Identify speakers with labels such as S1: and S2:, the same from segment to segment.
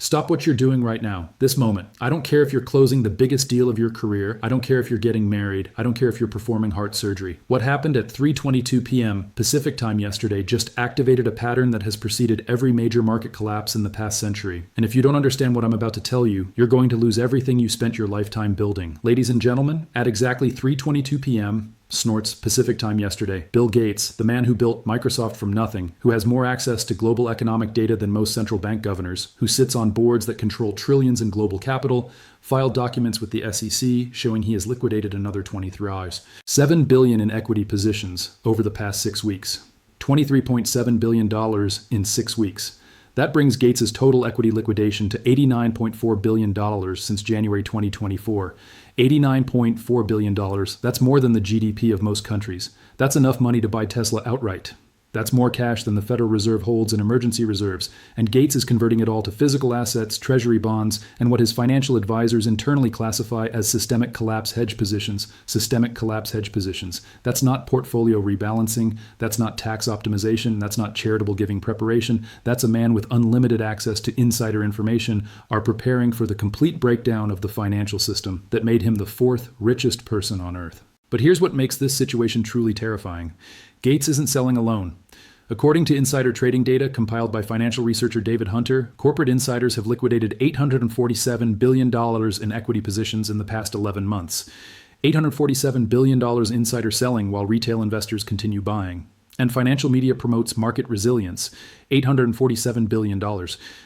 S1: Stop what you're doing right now, this moment. I don't care if you're closing the biggest deal of your career. I don't care if you're getting married. I don't care if you're performing heart surgery. What happened at 3:22 p.m. Pacific time yesterday just activated a pattern that has preceded every major market collapse in the past century. And if you don't understand what I'm about to tell you, you're going to lose everything you spent your lifetime building. Ladies and gentlemen, at exactly 3:22 p.m., snorts Pacific time yesterday, Bill Gates, the man who built Microsoft from nothing, who has more access to global economic data than most central bank governors, who sits on boards that control trillions in global capital, filed documents with the SEC showing he has liquidated another 23 hours, $7 billion in equity positions over the past 6 weeks, $23.7 billion in 6 weeks. That brings Gates' total equity liquidation to $89.4 billion since January 2024. $89.4 billion, that's more than the GDP of most countries. That's enough money to buy Tesla outright. That's more cash than the Federal Reserve holds in emergency reserves, and Gates is converting it all to physical assets, treasury bonds, and what his financial advisors internally classify as systemic collapse hedge positions. Systemic collapse hedge positions. That's not portfolio rebalancing, that's not tax optimization, that's not charitable giving preparation. That's a man with unlimited access to insider information are preparing for the complete breakdown of the financial system that made him the fourth richest person on earth. But here's what makes this situation truly terrifying. Gates isn't selling alone. According to insider trading data compiled by financial researcher David Hunter, corporate insiders have liquidated $847 billion in equity positions in the past 11 months. $847 billion insider selling while retail investors continue buying. And financial media promotes market resilience, $847 billion.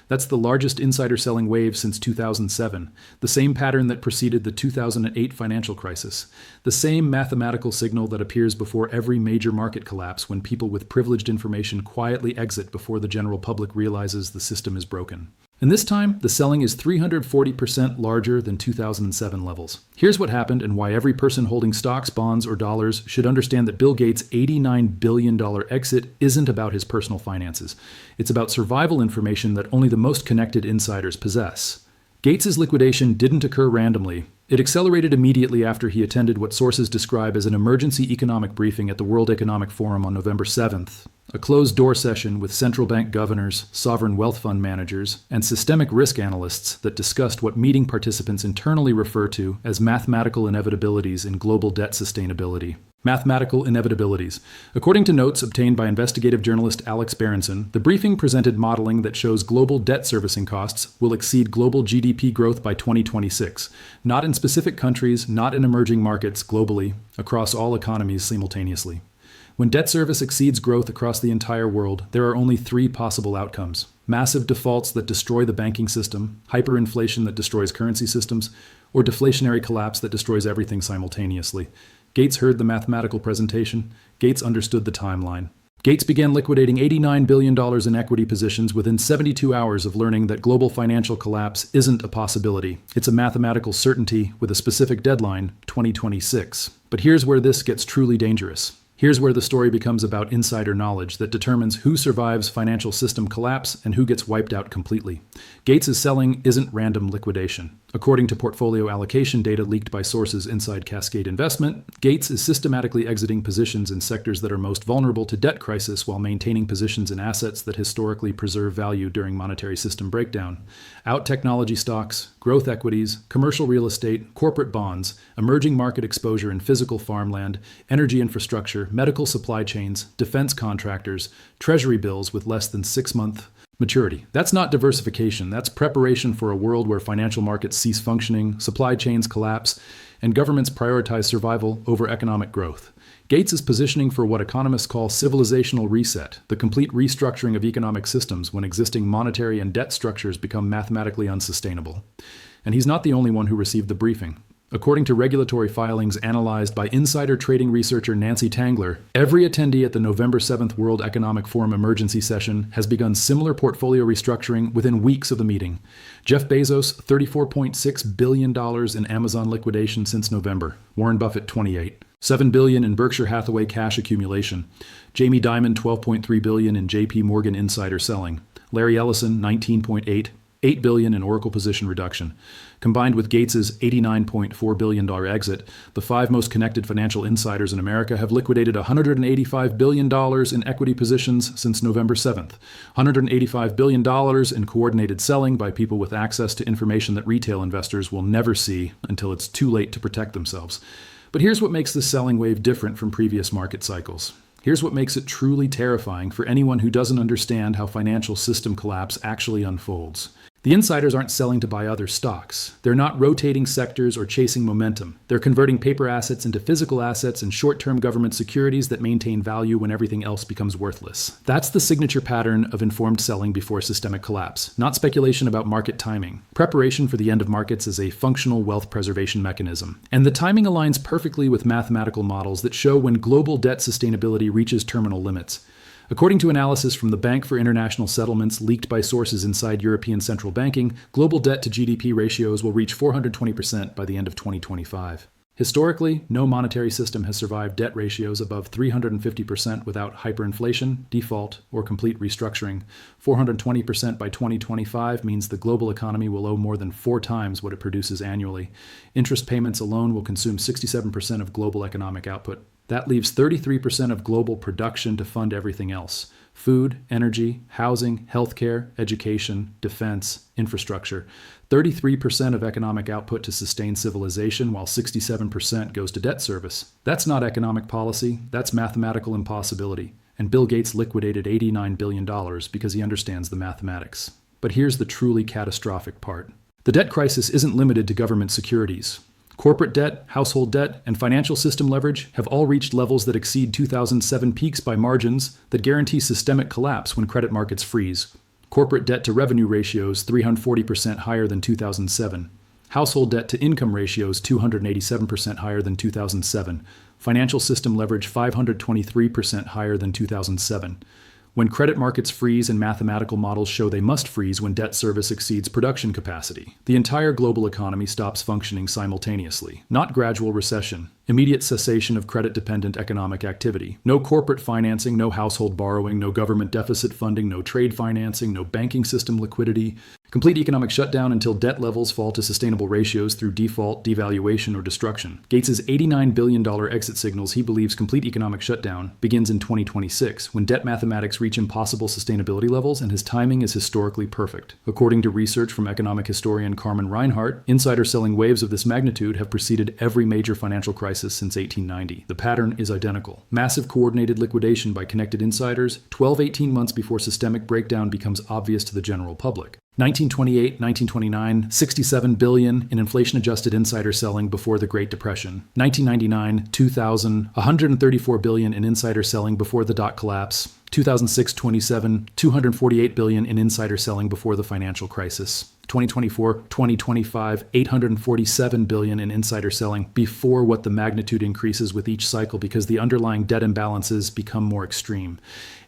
S1: That's the largest insider selling wave since 2007, the same pattern that preceded the 2008 financial crisis, the same mathematical signal that appears before every major market collapse when people with privileged information quietly exit before the general public realizes the system is broken. And this time, the selling is 340% larger than 2007 levels. Here's what happened and why every person holding stocks, bonds, or dollars should understand that Bill Gates' $89 billion exit isn't about his personal finances. It's about survival information that only the most connected insiders possess. Gates' liquidation didn't occur randomly. It accelerated immediately after he attended what sources describe as an emergency economic briefing at the World Economic Forum on November 7th. A closed-door session with central bank governors, sovereign wealth fund managers, and systemic risk analysts that discussed what meeting participants internally refer to as mathematical inevitabilities in global debt sustainability. Mathematical inevitabilities. According to notes obtained by investigative journalist Alex Berenson, the briefing presented modeling that shows global debt servicing costs will exceed global GDP growth by 2026, not in specific countries, not in emerging markets, globally, across all economies simultaneously. When debt service exceeds growth across the entire world, there are only 3 possible outcomes. Massive defaults that destroy the banking system, hyperinflation that destroys currency systems, or deflationary collapse that destroys everything simultaneously. Gates heard the mathematical presentation. Gates understood the timeline. Gates began liquidating $89 billion in equity positions within 72 hours of learning that global financial collapse isn't a possibility. It's a mathematical certainty with a specific deadline, 2026. But here's where this gets truly dangerous. Here's where the story becomes about insider knowledge that determines who survives financial system collapse and who gets wiped out completely. Gates' selling isn't random liquidation. According to portfolio allocation data leaked by sources inside Cascade Investment, Gates is systematically exiting positions in sectors that are most vulnerable to debt crisis while maintaining positions in assets that historically preserve value during monetary system breakdown. Out technology stocks, growth equities, commercial real estate, corporate bonds, emerging market exposure in physical farmland, energy infrastructure, medical supply chains, defense contractors, treasury bills with less than 6-month maturity. That's not diversification. That's preparation for a world where financial markets cease functioning, supply chains collapse, and governments prioritize survival over economic growth. Gates is positioning for what economists call civilizational reset, the complete restructuring of economic systems when existing monetary and debt structures become mathematically unsustainable. And he's not the only one who received the briefing. According to regulatory filings analyzed by insider trading researcher Nancy Tangler, every attendee at the November 7th World Economic Forum emergency session has begun similar portfolio restructuring within weeks of the meeting. Jeff Bezos, $34.6 billion in Amazon liquidation since November. Warren Buffett, $28. $7 billion in Berkshire Hathaway cash accumulation. Jamie Dimon, $12.3 billion in JP Morgan insider selling. Larry Ellison, $19.8. $8 billion in Oracle position reduction. Combined with Gates's $89.4 billion exit, the five most connected financial insiders in America have liquidated $185 billion in equity positions since November 7th. $185 billion in coordinated selling by people with access to information that retail investors will never see until it's too late to protect themselves. But here's what makes this selling wave different from previous market cycles. Here's what makes it truly terrifying for anyone who doesn't understand how financial system collapse actually unfolds. The insiders aren't selling to buy other stocks. They're not rotating sectors or chasing momentum. They're converting paper assets into physical assets and short-term government securities that maintain value when everything else becomes worthless. That's the signature pattern of informed selling before systemic collapse, not speculation about market timing. Preparation for the end of markets is a functional wealth preservation mechanism. And the timing aligns perfectly with mathematical models that show when global debt sustainability reaches terminal limits. According to analysis from the Bank for International Settlements leaked by sources inside European central banking, global debt to GDP ratios will reach 420% by the end of 2025. Historically, no monetary system has survived debt ratios above 350% without hyperinflation, default, or complete restructuring. 420% by 2025 means the global economy will owe more than 4 times what it produces annually. Interest payments alone will consume 67% of global economic output. That leaves 33% of global production to fund everything else: food, energy, housing, healthcare, education, defense, infrastructure. 33% of economic output to sustain civilization, while 67% goes to debt service. That's not economic policy, that's mathematical impossibility. And Bill Gates liquidated $89 billion because he understands the mathematics. But here's the truly catastrophic part. The debt crisis isn't limited to government securities. Corporate debt, household debt, and financial system leverage have all reached levels that exceed 2007 peaks by margins that guarantee systemic collapse when credit markets freeze. Corporate debt to revenue ratios 340% higher than 2007. Household debt to income ratios 287% higher than 2007. Financial system leverage 523% higher than 2007. When credit markets freeze and mathematical models show they must freeze when debt service exceeds production capacity, the entire global economy stops functioning simultaneously. Not gradual recession, immediate cessation of credit-dependent economic activity. No corporate financing, no household borrowing, no government deficit funding, no trade financing, no banking system liquidity. Complete economic shutdown until debt levels fall to sustainable ratios through default, devaluation, or destruction. Gates's $89 billion exit signals he believes complete economic shutdown begins in 2026, when debt mathematics reach impossible sustainability levels and his timing is historically perfect. According to research from economic historian Carmen Reinhart, insider selling waves of this magnitude have preceded every major financial crisis since 1890. The pattern is identical. Massive coordinated liquidation by connected insiders, 12-18 months before systemic breakdown becomes obvious to the general public. 1928, 1929, $67 billion in inflation-adjusted insider selling before the Great Depression. 1999, 2000, $134 billion in insider selling before the dot collapse. 2006-27, $248 billion in insider selling before the financial crisis. 2024-2025, $847 billion in insider selling before what the magnitude increases with each cycle because the underlying debt imbalances become more extreme.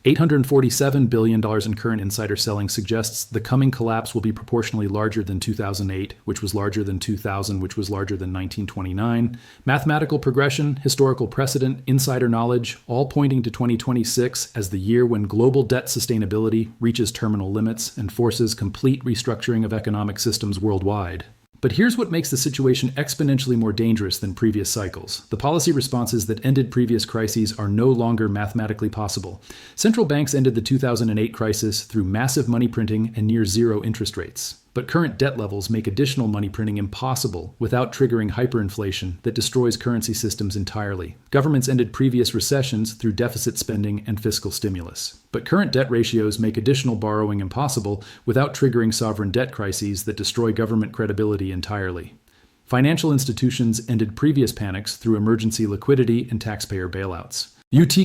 S1: $847 billion in current insider selling suggests the coming collapse will be proportionally larger than 2008, which was larger than 2000, which was larger than 1929. Mathematical progression, historical precedent, insider knowledge, all pointing to 2026 as the year when global debt sustainability reaches terminal limits and forces complete restructuring of economic systems worldwide. But here's what makes the situation exponentially more dangerous than previous cycles. The policy responses that ended previous crises are no longer mathematically possible. Central banks ended the 2008 crisis through massive money printing and near zero interest rates. But current debt levels make additional money printing impossible without triggering hyperinflation that destroys currency systems entirely. Governments ended previous recessions through deficit spending and fiscal stimulus. But current debt ratios make additional borrowing impossible without triggering sovereign debt crises that destroy government credibility entirely. Financial institutions ended previous panics through emergency liquidity and taxpayer bailouts.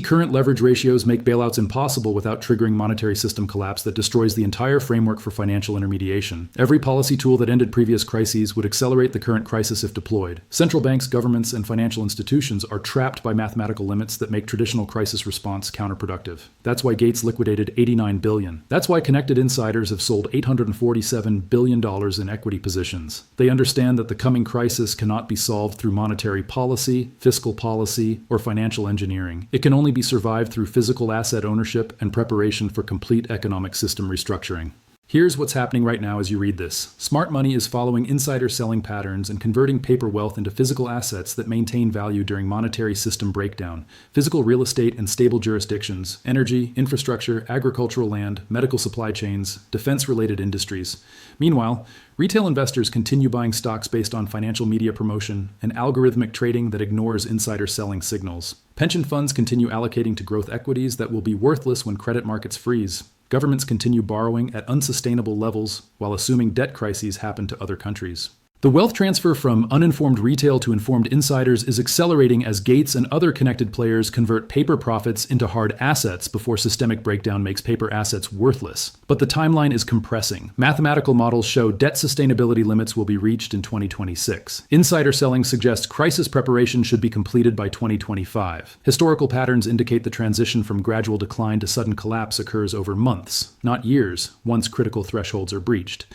S1: Current leverage ratios make bailouts impossible without triggering monetary system collapse that destroys the entire framework for financial intermediation. Every policy tool that ended previous crises would accelerate the current crisis if deployed. Central banks, governments, and financial institutions are trapped by mathematical limits that make traditional crisis response counterproductive. That's why Gates liquidated $89 billion. That's why connected insiders have sold $847 billion in equity positions. They understand that the coming crisis cannot be solved through monetary policy, fiscal policy, or financial engineering. It can only be survived through physical asset ownership and preparation for complete economic system restructuring. Here's what's happening right now as you read this. Smart money is following insider selling patterns and converting paper wealth into physical assets that maintain value during monetary system breakdown. Physical real estate and stable jurisdictions, energy, infrastructure, agricultural land, medical supply chains, defense-related industries. Meanwhile, retail investors continue buying stocks based on financial media promotion and algorithmic trading that ignores insider selling signals. Pension funds continue allocating to growth equities that will be worthless when credit markets freeze. Governments continue borrowing at unsustainable levels while assuming debt crises happen to other countries. The wealth transfer from uninformed retail to informed insiders is accelerating as Gates and other connected players convert paper profits into hard assets before systemic breakdown makes paper assets worthless. But the timeline is compressing. Mathematical models show debt sustainability limits will be reached in 2026. Insider selling suggests crisis preparation should be completed by 2025. Historical patterns indicate the transition from gradual decline to sudden collapse occurs over months, not years, once critical thresholds are breached.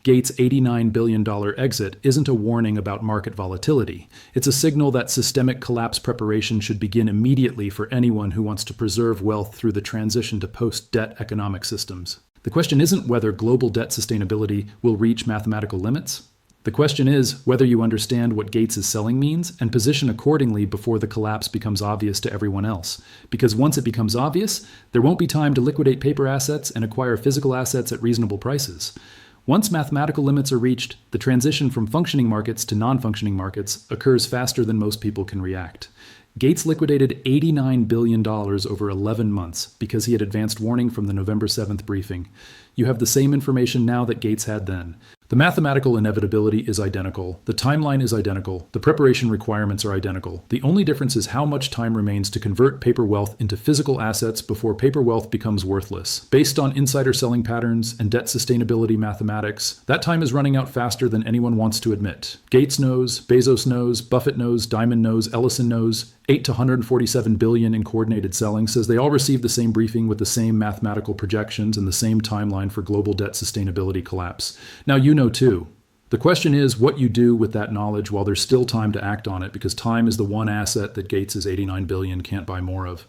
S1: Gates' $89 billion exit isn't a warning about market volatility. It's a signal that systemic collapse preparation should begin immediately for anyone who wants to preserve wealth through the transition to post-debt economic systems. The question isn't whether global debt sustainability will reach mathematical limits. The question is whether you understand what Gates' selling means and position accordingly before the collapse becomes obvious to everyone else. Because once it becomes obvious, there won't be time to liquidate paper assets and acquire physical assets at reasonable prices. Once mathematical limits are reached, the transition from functioning markets to non-functioning markets occurs faster than most people can react. Gates liquidated $89 billion over 11 months because he had advanced warning from the November 7th briefing. You have the same information now that Gates had then. The mathematical inevitability is identical, the timeline is identical, the preparation requirements are identical. The only difference is how much time remains to convert paper wealth into physical assets before paper wealth becomes worthless. Based on insider selling patterns and debt sustainability mathematics, that time is running out faster than anyone wants to admit. Gates knows, Bezos knows, Buffett knows, Diamond knows, Ellison knows. 8 to 147 billion in coordinated selling says they all received the same briefing with the same mathematical projections and the same timeline for global debt sustainability collapse. Now you know too. The question is what you do with that knowledge while there's still time to act on it, because time is the one asset that Gates' $89 billion can't buy more of.